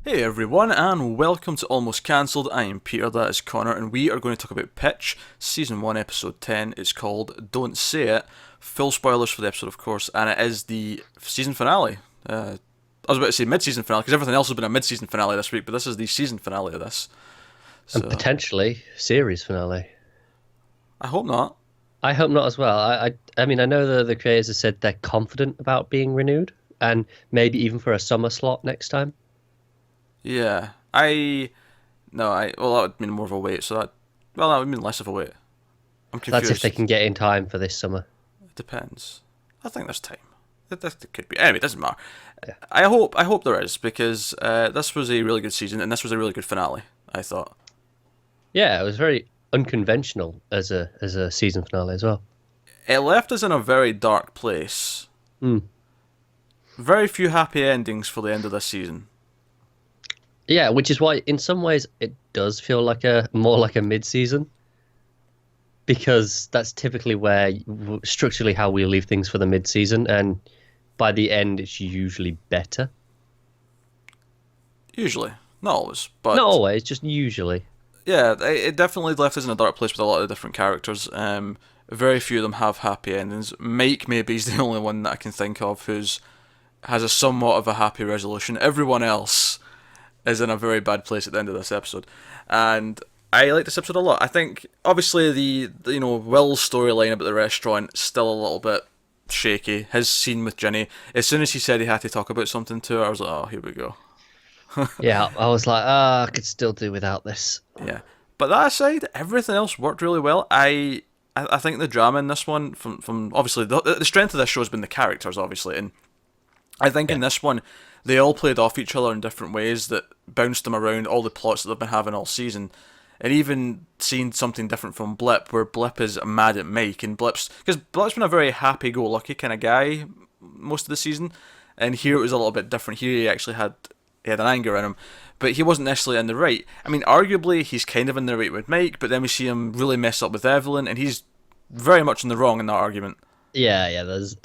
Hey everyone, and welcome to Almost Cancelled. I am Peter, that is Connor, and we are going to talk about Pitch, Season 1, Episode 10. It's called Don't Say It. Full spoilers for the episode, of course, and it is the season finale. I was about to say mid-season finale, because everything else has been a mid-season finale this week, but this is the season finale of this. So, and potentially series finale. I hope not. I hope not as well. I mean, I know the creators have said they're confident about being renewed, and maybe even for a summer slot next time. Yeah, that would mean more of a wait, that would mean less of a wait. I'm confused. That's if they can get in time for this summer. It depends. I think there's time. It could be. Anyway, it doesn't matter. Yeah. I hope there is, because this was a really good season, and this was a really good finale, I thought. Yeah, it was very unconventional as a season finale as well. It left us in a very dark place. Very few happy endings for the end of this season. Yeah, which is why in some ways it does feel like more like a mid-season, because that's typically where structurally how we leave things for the mid-season, and by the end it's usually better. Usually, not always, but not always, just usually. Yeah, it definitely left us in a dark place with a lot of different characters. Very few of them have happy endings. Mike maybe is the only one that I can think of has a somewhat of a happy resolution. Everyone else is in a very bad place at the end of this episode, and I like this episode a lot. I think obviously the Will's storyline about the restaurant still a little bit shaky. His scene with Ginny, as soon as he said he had to talk about something to her, I was like, oh, here we go. Yeah, I was like, I could still do without this. Yeah, but that aside, everything else worked really well. I think the drama in this one, from obviously the strength of this show has been the characters, obviously, and I think in this one they all played off each other in different ways that bounced them around all the plots that they've been having all season. And even seeing something different from Blip, where Blip is mad at Mike, and Blip's been a very happy-go-lucky kind of guy most of the season, and here it was a little bit different. Here he actually had an anger in him, but he wasn't necessarily in the right. I mean, arguably he's kind of in the right with Mike, but then we see him really mess up with Evelyn, and he's very much in the wrong in that argument. Yeah. There's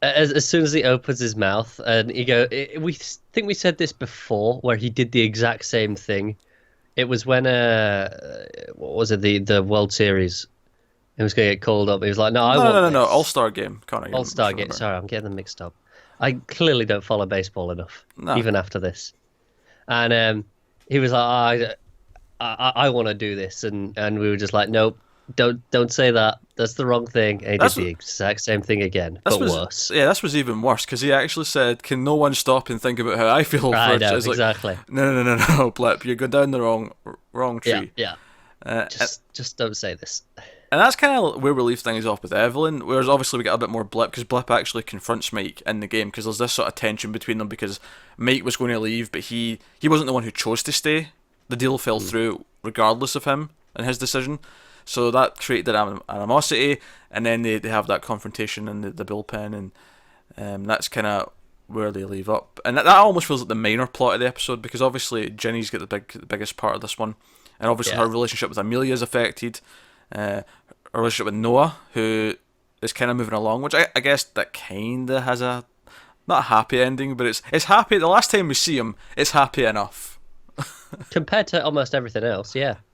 as soon as he opens his mouth and we think we said this before, where he did the exact same thing. It was when what was it, the World Series? He was going to get called up. He was like, no, All-Star game, Connor. All-Star game. Sorry, I'm getting them mixed up. I clearly don't follow baseball enough, even after this. And he was like, I want to do this, and we were just like, nope, don't say that. That's the wrong thing. And he did the exact same thing again, but worse. Yeah, this was even worse, because he actually said, "Can no one stop and think about how I feel?" I know, exactly. Like, no, Blip, you're going down the wrong tree. Yeah. Just don't say this. And that's kind of where we leave things off with Evelyn, whereas obviously we get a bit more Blip, because Blip actually confronts Mike in the game, because there's this sort of tension between them, because Mike was going to leave, but he wasn't the one who chose to stay. The deal fell through regardless of him and his decision. So that created animosity, and then they have that confrontation in the bullpen, and that's kind of where they leave up. And that almost feels like the minor plot of the episode, because obviously Ginny's got the biggest part of this one, and obviously her relationship with Amelia is affected. Her relationship with Noah, who is kind of moving along, which I guess that kind of has a not a happy ending, but it's happy. The last time we see him, it's happy enough compared to almost everything else. Yeah.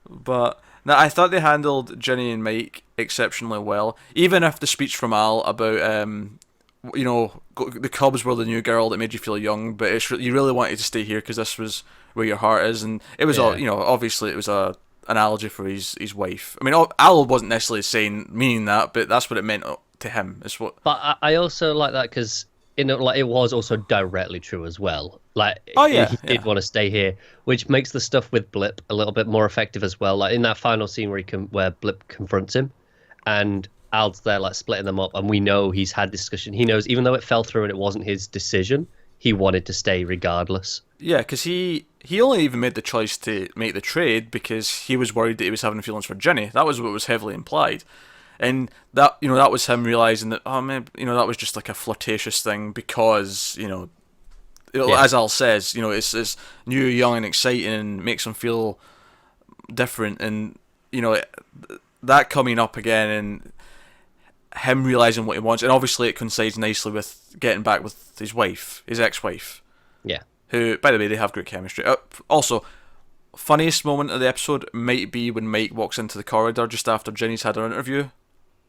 But no, I thought they handled Ginny and Mike exceptionally well. Even if the speech from Al about the Cubs were the new girl that made you feel young, but you really wanted to stay here because this was where your heart is, and it was all obviously it was a analogy for his wife. I mean, Al wasn't necessarily meaning that, but that's what it meant to him. It's what. But I also like that because it was also directly true as well. Like, he did want to stay here, which makes the stuff with Blip a little bit more effective as well. Like in that final scene where Blip confronts him, and Al's there like splitting them up, and we know he's had discussion. He knows, even though it fell through and it wasn't his decision, he wanted to stay regardless. Yeah, because he only even made the choice to make the trade because he was worried that he was having feelings for Ginny. That was what was heavily implied. And that that was him realising that, oh man, that was just like a flirtatious thing because, as Al says, it's new, young and exciting and makes him feel different, and that coming up again and him realising what he wants, and obviously it coincides nicely with getting back with his ex-wife. Yeah. Who, by the way, they have great chemistry. Also, funniest moment of the episode might be when Mike walks into the corridor just after Ginny's had her interview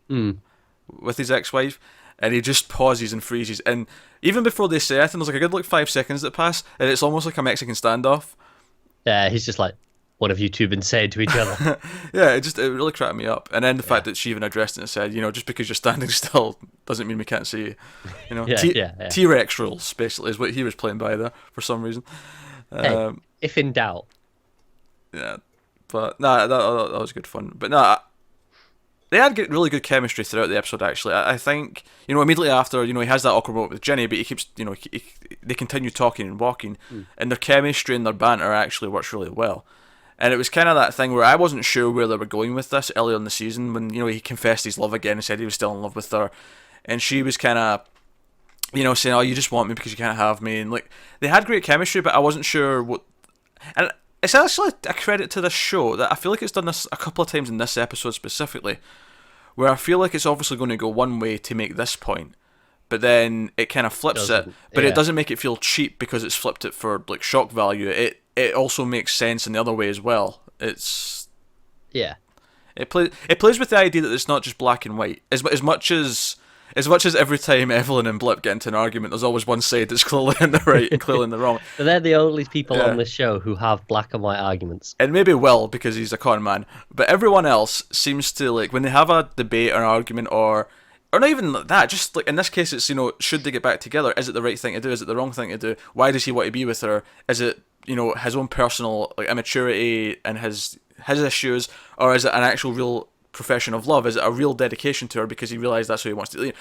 with his ex-wife, and he just pauses and freezes. And even before they say it, there's like a good 5 seconds that pass, and it's almost like a Mexican standoff. Yeah, he's just like, what have you two been saying to each other? Yeah, it really cracked me up. And then the fact that she even addressed it and said, just because you're standing still doesn't mean we can't see you. T-Rex rules, basically, is what he was playing by there for some reason. Hey, if in doubt. Yeah, but that was good fun. But they had really good chemistry throughout the episode, actually. I think, immediately after, he has that awkward moment with Ginny, but he keeps, they continue talking and walking, and their chemistry and their banter actually works really well. And it was kind of that thing where I wasn't sure where they were going with this earlier in the season when, he confessed his love again and said he was still in love with her. And she was kind of, saying, oh, you just want me because you can't have me. And, they had great chemistry, but I wasn't sure what... And it's actually a credit to this show that I feel like it's done this a couple of times in this episode specifically, where I feel like it's obviously going to go one way to make this point, but then it kind of flips it, but it doesn't make it feel cheap because it's flipped it for, shock value. It also makes sense in the other way as well. It plays with the idea that it's not just black and white. As much as every time Evelyn and Blip get into an argument, there's always one side that's clearly in the right and clearly in the wrong. But they're the only people on this show who have black and white arguments. And maybe Will, because he's a con man. But everyone else seems to, when they have a debate or an argument or not even that, just in this case it's, should they get back together? Is it the right thing to do? Is it the wrong thing to do? Why does he want to be with her? Is it, his own personal immaturity and his issues, or is it an actual real profession of love? Is it a real dedication to her because he realised that's who he wants to?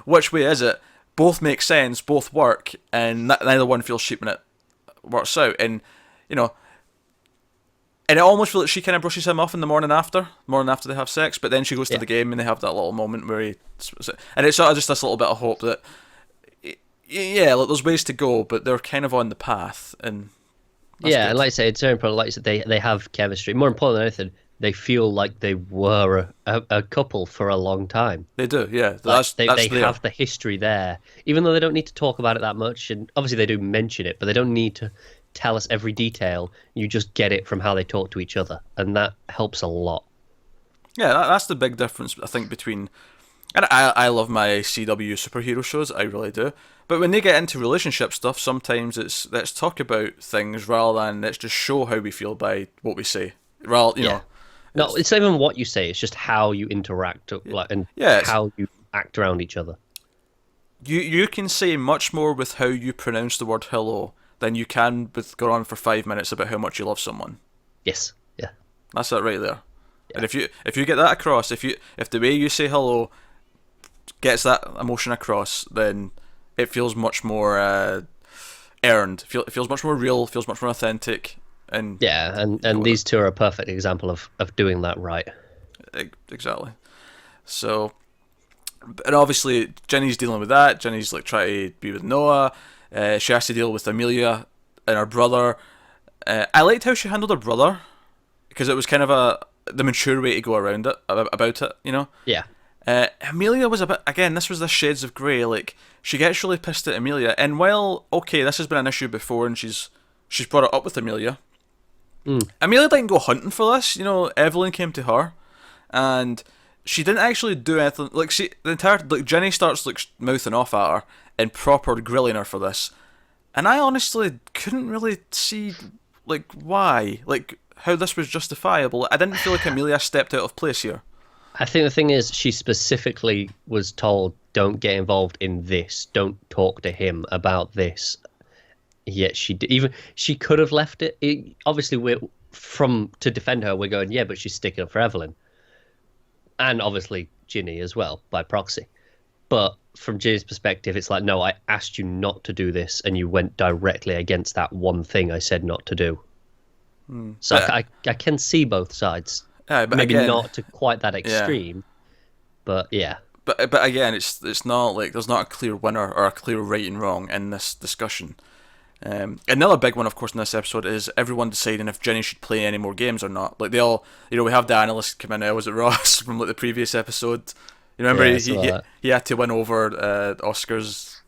Which way is it? Both make sense, both work, and neither one feels cheap when it works out. And and it almost feels like she kind of brushes him off in the morning after they have sex, but then she goes to the game and they have that little moment where and it's sort of just this little bit of hope that there's ways to go, but they're kind of on the path. And and like I say, it's very important. Like I said, they have chemistry. More important than anything, they feel like they were a couple for a long time. They do, yeah. They have the history there, even though they don't need to talk about it that much. And obviously they do mention it, but they don't need to tell us every detail. You just get it from how they talk to each other, and that helps a lot. Yeah, that's the big difference, I think, between... And I love my CW superhero shows, I really do. But when they get into relationship stuff, sometimes it's let's talk about things rather than let's just show how we feel by what we say. No, it's not even what you say. It's just how you interact, how you act around each other. You can say much more with how you pronounce the word hello than you can with go on for 5 minutes about how much you love someone. Yes, yeah, that's it right there. Yeah. And if you get that across, if the way you say hello gets that emotion across, then it feels much more earned. It feels much more real. Feels much more authentic. And these two are a perfect example of doing that right. Exactly. So, and obviously Ginny's dealing with that. Ginny's trying to be with Noah. She has to deal with Amelia and her brother. I liked how she handled her brother because it was kind of the mature way to go around it about it. Yeah. Amelia was a bit, again, this was the shades of grey. She gets really pissed at Amelia, and while okay, this has been an issue before, and she's brought it up with Amelia. Amelia didn't go hunting for this. Evelyn came to her, and she didn't actually do anything. Ginny starts mouthing off at her and proper grilling her for this, and I honestly couldn't really see why, how this was justifiable. I didn't feel like Amelia stepped out of place here. I think the thing is, she specifically was told, don't get involved in this. Don't talk to him about this. Yet she could have left it. Obviously, to defend her, we're going, yeah, but she's sticking up for Evelyn. And obviously Ginny as well, by proxy. But from Ginny's perspective, it's like, no, I asked you not to do this, and you went directly against that one thing I said not to do. So I can see both sides. But maybe again, not to quite that extreme, but yeah. But again, it's not there's not a clear winner or a clear right and wrong in this discussion. Another big one, of course, in this episode is everyone deciding if Ginny should play any more games or not. They all, we have the analyst come in now. Was it Ross from the previous episode? You remember he had to win over Oscar's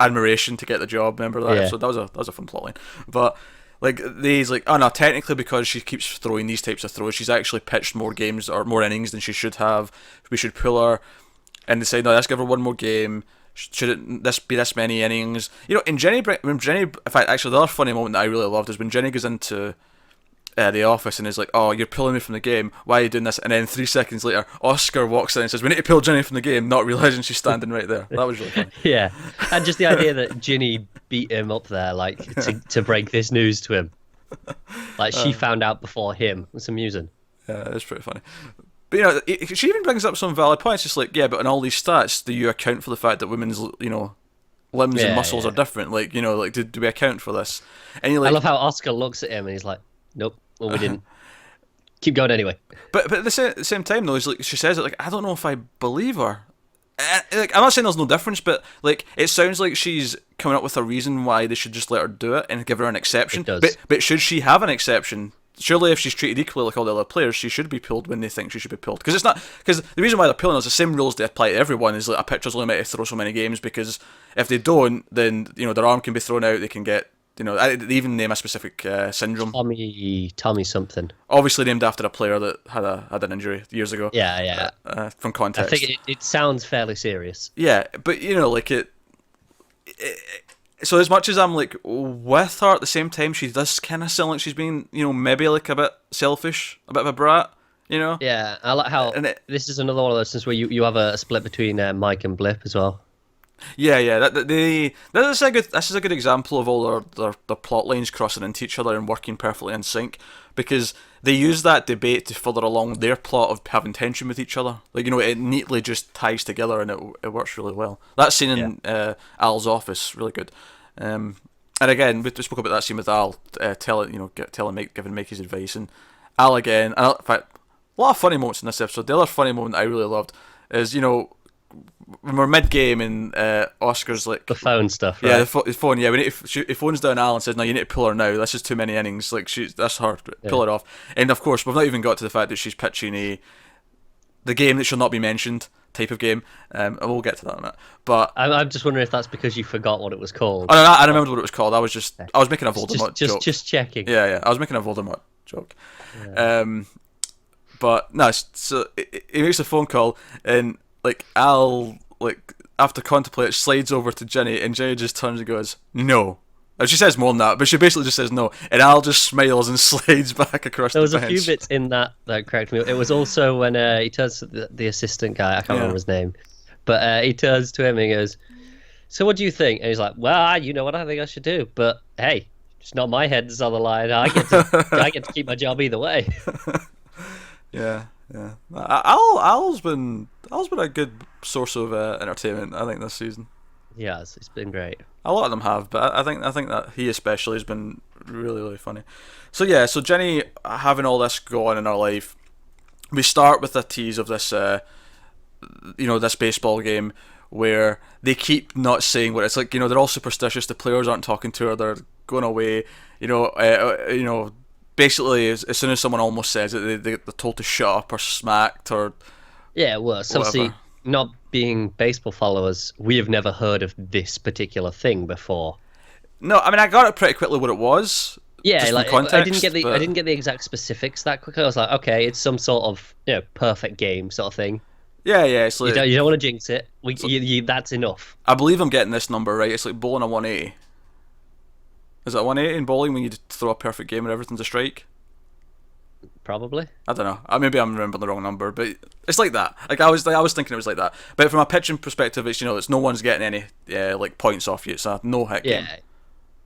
admiration to get the job. Remember that episode? That was a fun plotline. But like he's like, oh no, technically because she keeps throwing these types of throws, she's actually pitched more games or more innings than she should have. We should pull her. And they say, no, let's give her one more game. Should it be this many innings? You know, when Jenny, in fact, actually, the other funny moment that I really loved is when Jenny goes into the office and is like, oh, you're pulling me from the game. Why are you doing this? And then 3 seconds later, Oscar walks in and says, we need to pull Jenny from the game, not realising she's standing right there. That was really funny. Yeah. And just the idea that Ginny beat him up there, like, to break this news to him. Like, she found out before him. It's amusing. Yeah, it's pretty funny. But, you know, she even brings up some valid points. Just like, yeah, but in all these stats, do you account for the fact that women's, you know, limbs and muscles are different? Like, you know, like, do we account for this? And you're like, I love how Oscar looks at him and he's like, nope, well, we didn't. Keep going anyway. But at the same time, though, like, she says it like, I don't know if I believe her. Like, I'm not saying there's no difference, but like, it sounds like she's coming up with a reason why they should just let her do it and give her an exception. It does. But should she have an exception? Surely, if she's treated equally like all the other players, she should be pulled when they think she should be pulled. Because the reason why they're pulling is the same rules they apply to everyone. Is like a pitcher's only meant to throw so many games, because if they don't, then you know their arm can be thrown out. They can get, you know, they even name a specific syndrome. Tommy something. Obviously named after a player that had an injury years ago. Yeah. From context, I think it sounds fairly serious. Yeah, but you know, like it. So as much as I'm like with her, at the same time, she does kind of sound like she's being, you know, maybe like a bit selfish, a bit of a brat, you know. Yeah, I like how this is another one of those things where you have a split between Mike and Blip as well. Yeah. This is a good example of all their plot lines crossing into each other and working perfectly in sync, because they use that debate to further along their plot of having tension with each other. Like, you know, it neatly just ties together and it works really well. That scene in Al's office, really good. And again, we spoke about that scene with Al telling Mike, giving Mike his advice, and Al again. And in fact, a lot of funny moments in this episode. The other funny moment I really loved is, you know, when we're mid-game and Oscar's like... The phone stuff, right? Yeah, the phone, yeah. He phones down Al and says, no, you need to pull her now. That's just too many innings. Like, that's hard. Pull her off. And, of course, we've not even got to the fact that she's pitching the game that shall not be mentioned type of game. And we'll get to that in a minute. But I'm just wondering if that's because you forgot what it was called. Oh, no, I remembered what it was called. I was making a Voldemort joke. Just checking. Yeah. I was making a Voldemort joke. Yeah. But, no, so he makes a phone call, and, like, Al... like, after contemplate, slides over to Ginny, and Ginny just turns and goes, no. And she says more than that, but she basically just says no, and Al just smiles and slides back across the bench. There was a few bits in that cracked me up. It was also when he turns to the assistant guy, I can't remember his name, but he turns to him and he goes, so what do you think? And he's like, well, you know what I think I should do, but hey, it's not my head that's on the line. I get to keep my job either way. Yeah. Al's been a good source of entertainment, I think, this season. Yeah, it's been great. A lot of them have, but I think that he especially has been really, really funny. So yeah, so Jenny having all this go on in her life, we start with a tease of this, this baseball game where they keep not saying what it's like. You know, they're all superstitious. The players aren't talking to her. They're going away. Basically, as soon as someone almost says it, they're told to shut up or smacked or... Yeah, well, so obviously, not being baseball followers, we have never heard of this particular thing before. No, I mean, I got it pretty quickly what it was. Yeah, like context, I didn't get the exact specifics that quickly. I was like, okay, it's some sort of perfect game sort of thing. Yeah. It's like, you don't want to jinx it. That's enough. I believe I'm getting this number right. It's like bowling a 180. Is it a 180 in bowling when you throw a perfect game and everything's a strike? Probably. I don't know. Maybe I'm remembering the wrong number, but it's like that. Like I was thinking it was like that. But from a pitching perspective, it's it's no one's getting any like points off you. It's a no hit game.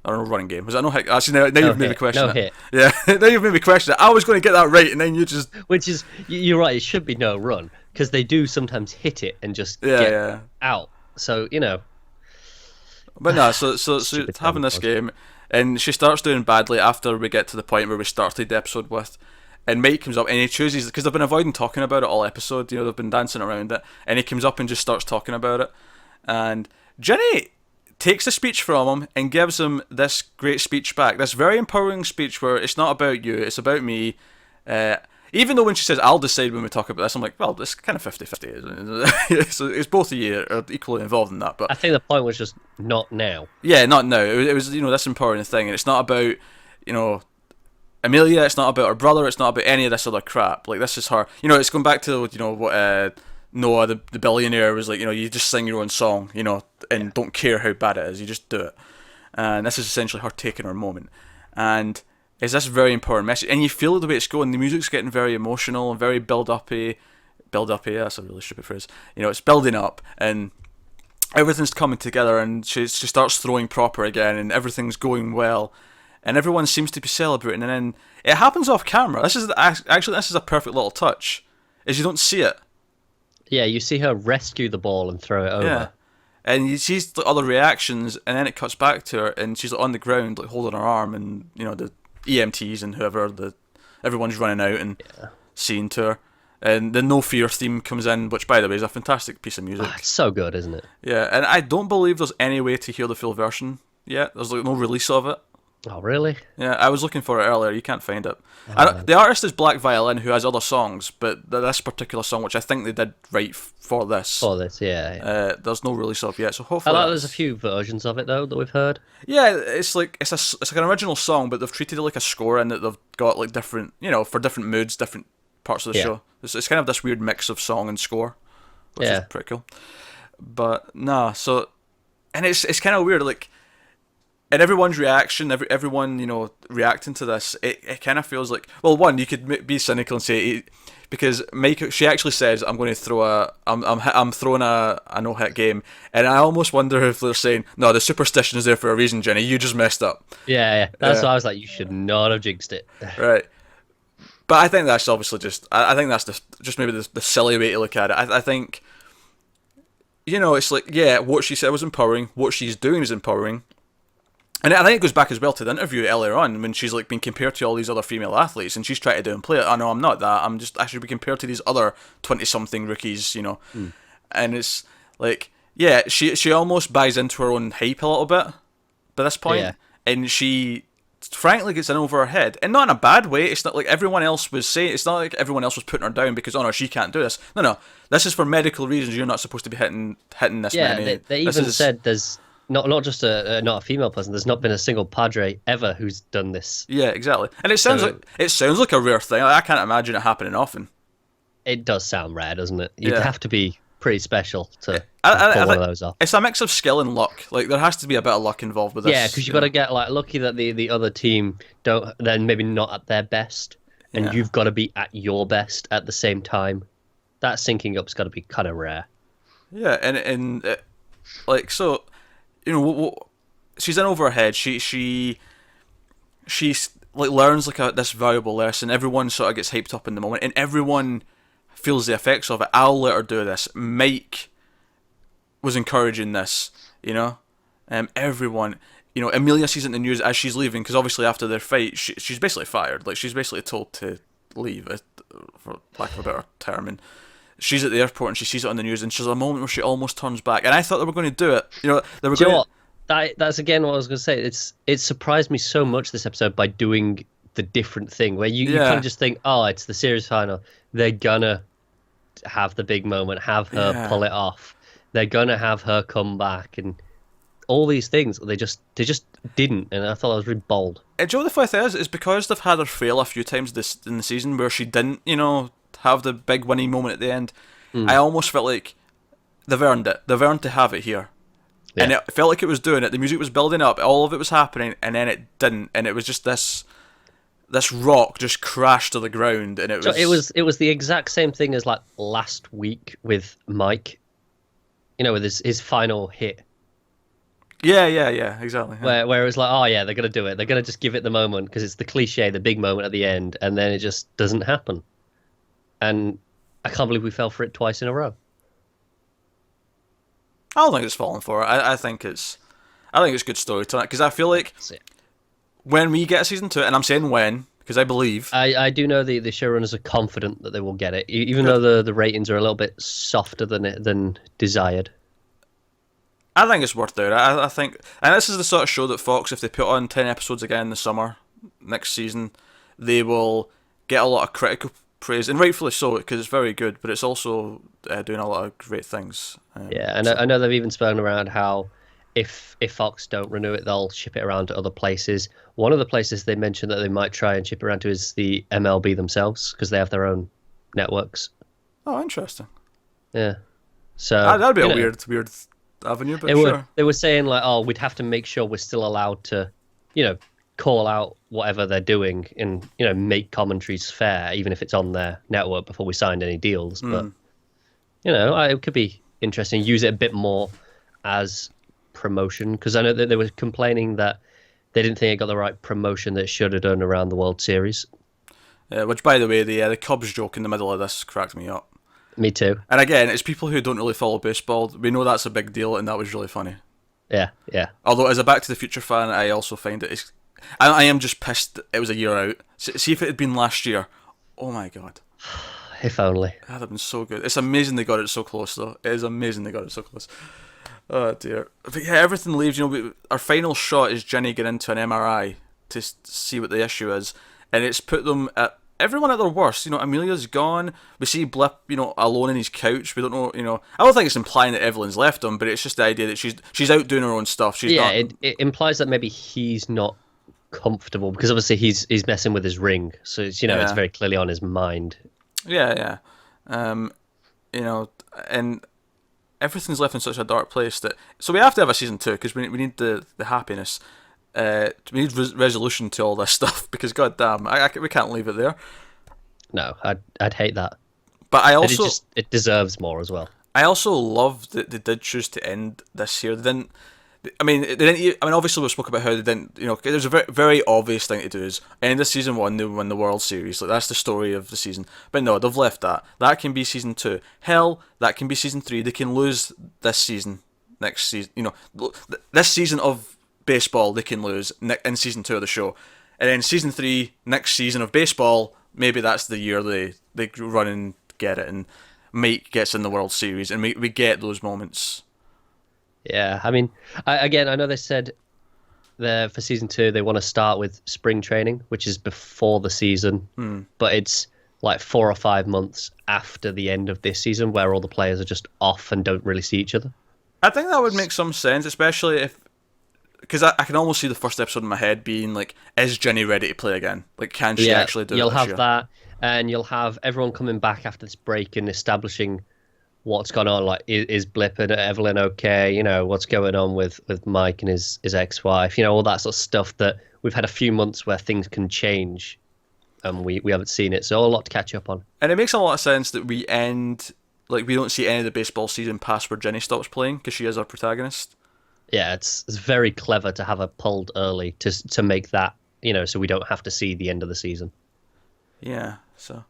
Or a running game. Was that no hit? Actually, now you've made me question it. Yeah, now you've made me question it. I was going to get that right, and then you just... Which is, you're right, it should be no run, because they do sometimes hit it and just get out. So, But no, so having this game, and she starts doing badly after we get to the point where we started the episode with, and Mike comes up and he chooses, because they've been avoiding talking about it all episode, they've been dancing around it, and he comes up and just starts talking about it, and Ginny takes the speech from him and gives him this great speech back, this very empowering speech where it's not about you, it's about me, Even though when she says, I'll decide when we talk about this, I'm like, well, it's kind of 50-50, isn't it? So it's both of you are equally involved in that. But I think the point was just not now. Yeah, not now. It was this empowering thing, and it's not about, Amelia, it's not about her brother, it's not about any of this other crap. Like, this is her, it's going back to, what Noah, the billionaire, was like, you just sing your own song, and don't care how bad it is, you just do it. And this is essentially her taking her moment. And it's this very important message, and you feel the way it's going. The music's getting very emotional and very build-uppy, that's a really stupid phrase. It's building up, and everything's coming together, and she starts throwing proper again, and everything's going well. And everyone seems to be celebrating, and then it happens off camera. This is a perfect little touch, is you don't see it. Yeah, you see her rescue the ball and throw it over. Yeah, and you see the other reactions, and then it cuts back to her, and she's on the ground, like holding her arm, and the EMTs and whoever, everyone's running out and seeing to her, and the No Fear theme comes in, which by the way is a fantastic piece of music. It's so good, isn't it? Yeah, and I don't believe there's any way to hear the full version yet. There's like no release of it. Oh, really? Yeah, I was looking for it earlier. You can't find it. The artist is Black Violin, who has other songs, but this particular song, which I think they did write for this. Yeah. There's no release of yet, so hopefully. There's a few versions of it though that we've heard. Yeah, it's like an original song, but they've treated it like a score, and that they've got like different, for different moods, different parts of the show. It's kind of this weird mix of song and score, which is pretty cool. But and it's kind of weird, like. And everyone's reaction, everyone reacting to this, it kind of feels like, well, one, you could be cynical and say, because she actually says, I'm going to throw I'm throwing a no-hit game, and I almost wonder if they're saying, no, the superstition is there for a reason, Jenny, you just messed up. Yeah, that's why I was like, you should not have jinxed it. Right. But I think that's obviously I think that's just maybe the silly way to look at it. I think, it's like, yeah, what she said was empowering, what she's doing is empowering. And I think it goes back as well to the interview earlier on when she's like being compared to all these other female athletes, and she's trying to downplay it. I know I'm not that. I should be compared to these other 20-something rookies, And it's like, yeah, she almost buys into her own hype a little bit by this point, and she frankly gets in over her head, and not in a bad way. It's not like everyone else was saying. It's not like everyone else was putting her down because she can't do this. No, this is for medical reasons. You're not supposed to be hitting this many. Yeah, they even said there's. Not just not a female person. There's not been a single padre ever who's done this. Yeah, exactly. And it sounds like a rare thing. I can't imagine it happening often. It does sound rare, doesn't it? You'd have to be pretty special to pull one of those off. It's a mix of skill and luck. Like there has to be a bit of luck involved with this. Yeah, because you've got to get lucky that the other team they're maybe not at their best, and you've got to be at your best at the same time. That syncing up's got to be kind of rare. Yeah, and so. She's in over her head. She like learns like this valuable lesson. Everyone sort of gets hyped up in the moment, and everyone feels the effects of it. I'll let her do this. Mike was encouraging this. Everyone. Amelia sees it in the news as she's leaving because obviously after their fight, she's basically fired. Like she's basically told to leave, for lack of a better term. And she's at the airport and she sees it on the news, and she's a moment where she almost turns back. And I thought they were going to do it. They were going. That's again what I was going to say. It surprised me so much this episode by doing the different thing where you kind of just think, oh, it's the series final. They're gonna have the big moment, have her pull it off. They're gonna have her come back, and all these things. They just didn't, and I thought that was really bold. And do you know what the funny thing is because they've had her fail a few times in the season where she didn't, have the big winning moment at the end. I almost felt like they've earned it. They've earned to have it here. Yeah. And it felt like it was doing it. The music was building up. All of it was happening, and then it didn't. And it was just this rock just crashed to the ground, and it was the exact same thing as like last week with Mike. With his final hit. Yeah, exactly. Yeah. Where it was like, oh yeah, they're gonna do it. They're gonna just give it the moment because it's the cliche, the big moment at the end, and then it just doesn't happen. And I can't believe we fell for it twice in a row. I don't think it's falling for it. I think it's good storytelling because I feel like when we get a season 2, and I'm saying when because I believe I do know the showrunners are confident that they will get it, even though the ratings are a little bit softer than desired. I think it's worth doing. I think, and this is the sort of show that Fox, if they put on 10 episodes again in the summer next season, they will get a lot of critical praised, and rightfully so, because it's very good, but it's also doing a lot of great things. Yeah, and I know they've even spoken around how if Fox don't renew it, they'll ship it around to other places. One of the places they mentioned that they might try and ship it around to is the MLB themselves, because they have their own networks. Oh, interesting. Yeah. So that'd be a weird avenue, but sure. They were saying like, oh, we'd have to make sure we're still allowed to, call out whatever they're doing and make commentaries fair, even if it's on their network before we signed any deals. But it could be interesting. Use it a bit more as promotion, because I know that they were complaining that they didn't think it got the right promotion that it should have done around the World Series. Which, by the way, the Cubs joke in the middle of this cracked me up. Me too. And again, it's people who don't really follow baseball. We know that's a big deal, and that was really funny. Yeah. Although, as a Back to the Future fan, I also find it. I am just pissed it was a year out. See if it had been last year. Oh my god. If only. That'd have been so good. It's amazing they got it so close, though. It is amazing they got it so close. Oh dear. But yeah, everything leaves. Our final shot is Ginny getting into an MRI to see what the issue is, and it's put them at everyone at their worst. Amelia's gone. We see Blip, alone in his couch. We don't know. I don't think it's implying that Evelyn's left him, but it's just the idea that she's out doing her own stuff. She's not. It implies that maybe he's not comfortable, because obviously he's messing with his ring, so it's it's very clearly on his mind. Yeah. And everything's left in such a dark place so we have to have a season 2, because we need the happiness. We need resolution to all this stuff, because goddamn, we can't leave it there. No, I'd hate that. But I also it deserves more as well. I also love that they did choose to end this here. They didn't. Obviously we spoke about how they didn't. There's a very, very obvious thing to do is end of season 1, they win the World Series. Like, that's the story of the season. But no, they've left that. That can be season 2. Hell, that can be season 3. They can lose this season, next season. This season of baseball they can lose in season 2 of the show, and then season 3, next season of baseball, maybe that's the year they run and get it, and Mike gets in the World Series, and we get those moments. Yeah, I mean, I know they said for season 2 they want to start with spring training, which is before the season, but it's like 4 or 5 months after the end of this season, where all the players are just off and don't really see each other. I think that would make some sense, especially because I can almost see the first episode in my head being like, is Ginny ready to play again? Like, can she actually do it? You'll have that, and you'll have everyone coming back after this break and establishing what's gone on. Like, is Blip and Evelyn okay? What's going on with Mike and his ex-wife? All that sort of stuff that we've had a few months where things can change, and we haven't seen it. So a lot to catch up on. And it makes a lot of sense that we end, like, we don't see any of the baseball season past where Ginny stops playing, because she is our protagonist. Yeah, it's very clever to have her pulled early to make that, so we don't have to see the end of the season. Yeah, so...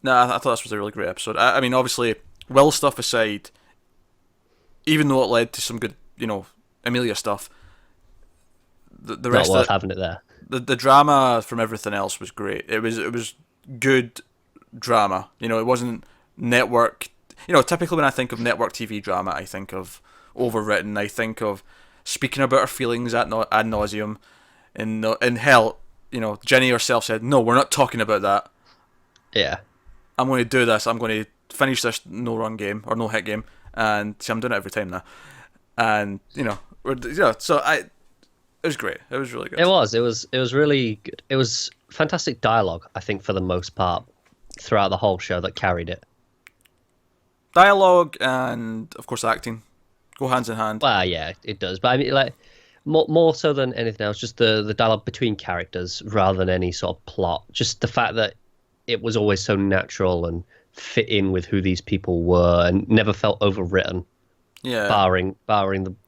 No, I thought this was a really great episode. I mean, obviously, Will stuff aside, even though it led to some good, Amelia stuff, the rest not worth having it there. The drama from everything else was great. It was good drama. It wasn't network. Typically when I think of network TV drama, I think of overwritten. I think of speaking about her feelings ad nauseum. And hell, Ginny herself said, "No, we're not talking about that." Yeah. I'm going to do this. I'm going to finish this no-run game or no-hit game, and see, I'm doing it every time now. And it was great. It was really good. It was really good. It was fantastic dialogue, I think, for the most part, throughout the whole show, that carried it. Dialogue and, of course, acting go hands in hand. Well, yeah, it does. But I mean, like, more so than anything else, just the dialogue between characters rather than any sort of plot. Just the fact that it was always so natural and fit in with who these people were, and never felt overwritten. Yeah. Barring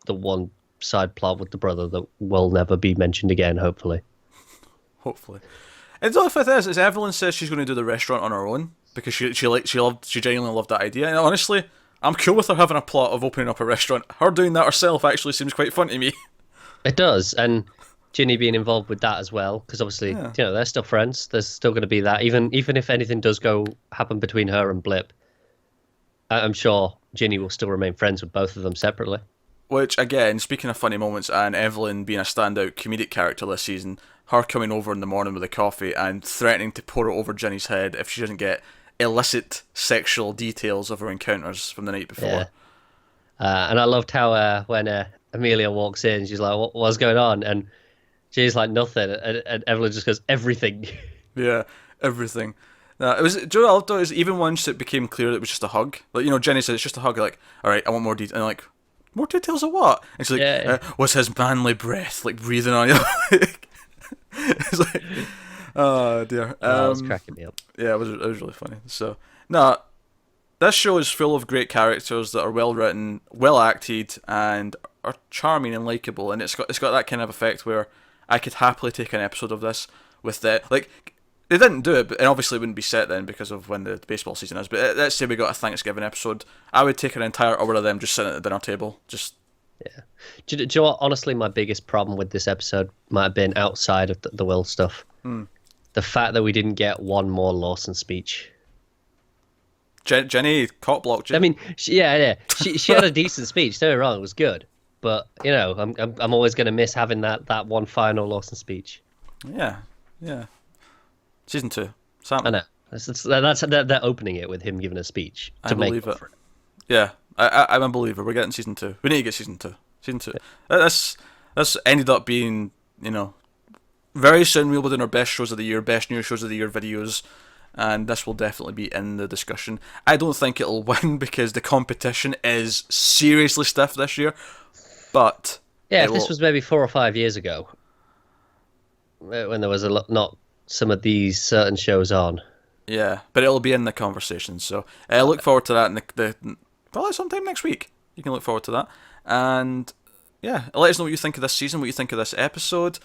the one side plot with the brother that will never be mentioned again, hopefully. Hopefully. And the other thing is Evelyn says she's going to do the restaurant on her own because she genuinely loved that idea. And honestly, I'm cool with her having a plot of opening up a restaurant. Her doing that herself actually seems quite fun to me. It does, and Ginny being involved with that as well, because obviously, they're still friends. There's still going to be that, even if anything does happen between her and Blip. I'm sure Ginny will still remain friends with both of them separately. Which, again, speaking of funny moments and Evelyn being a standout comedic character this season, her coming over in the morning with a coffee and threatening to pour it over Ginny's head if she doesn't get illicit sexual details of her encounters from the night before. Yeah. And I loved how when Amelia walks in, she's like, what's going on? And she's like, nothing. And Evelyn just goes, everything. Yeah, everything. It was, do you know what I loved though, is even once it became clear that it was just a hug, like, you know, Jenny said it's just a hug, like, alright, I want more details, and like, more details of what? And she's like, what's his manly breath, like, breathing on you? It's like, oh dear. That was cracking me up. Yeah, it was really funny. So, no, this show is full of great characters that are well written, well acted, and are charming and likable, and it's got that kind of effect where I could happily take an episode of this with the, like, they didn't do it, and obviously it wouldn't be set then because of when the baseball season is, but let's say we got a Thanksgiving episode, I would take an entire hour of them just sitting at the dinner table, just... Yeah. Do you know what? Honestly, my biggest problem with this episode might have been outside of the Will stuff. The fact that we didn't get one more Lawson speech. Jenny cock-blocked you. I mean, she had a decent speech, don't get me wrong, it was good. But, you know, I'm always going to miss having that one final Lawson speech. Yeah. Season 2. Sam. I know. They're opening it with him giving a speech to make believe it. Yeah, I'm a believer. We're getting season 2. We need to get season 2. Season 2. Yeah. This ended up being, you know, very soon we'll be doing our best shows of the year, best new shows of the year videos, and this will definitely be in the discussion. I don't think it'll win because the competition is seriously stiff this year, but... Yeah, if this was maybe 4 or 5 years ago, when there was not some of these certain shows on. Yeah, but it'll be in the conversation, so I look forward to that in probably sometime next week. You can look forward to that. And yeah, let us know what you think of this season, what you think of this episode.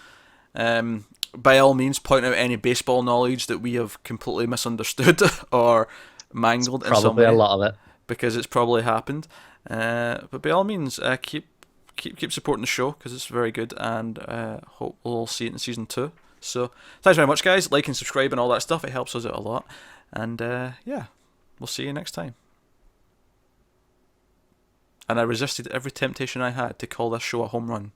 By all means, point out any baseball knowledge that we have completely misunderstood or mangled in some way. Probably a lot of it. Because it's probably happened. But by all means, keep supporting the show because it's very good, and hope we'll all see it in season 2. So thanks very much, guys. Like and subscribe and all that stuff. It helps us out a lot. And yeah, we'll see you next time. And I resisted every temptation I had to call this show a home run.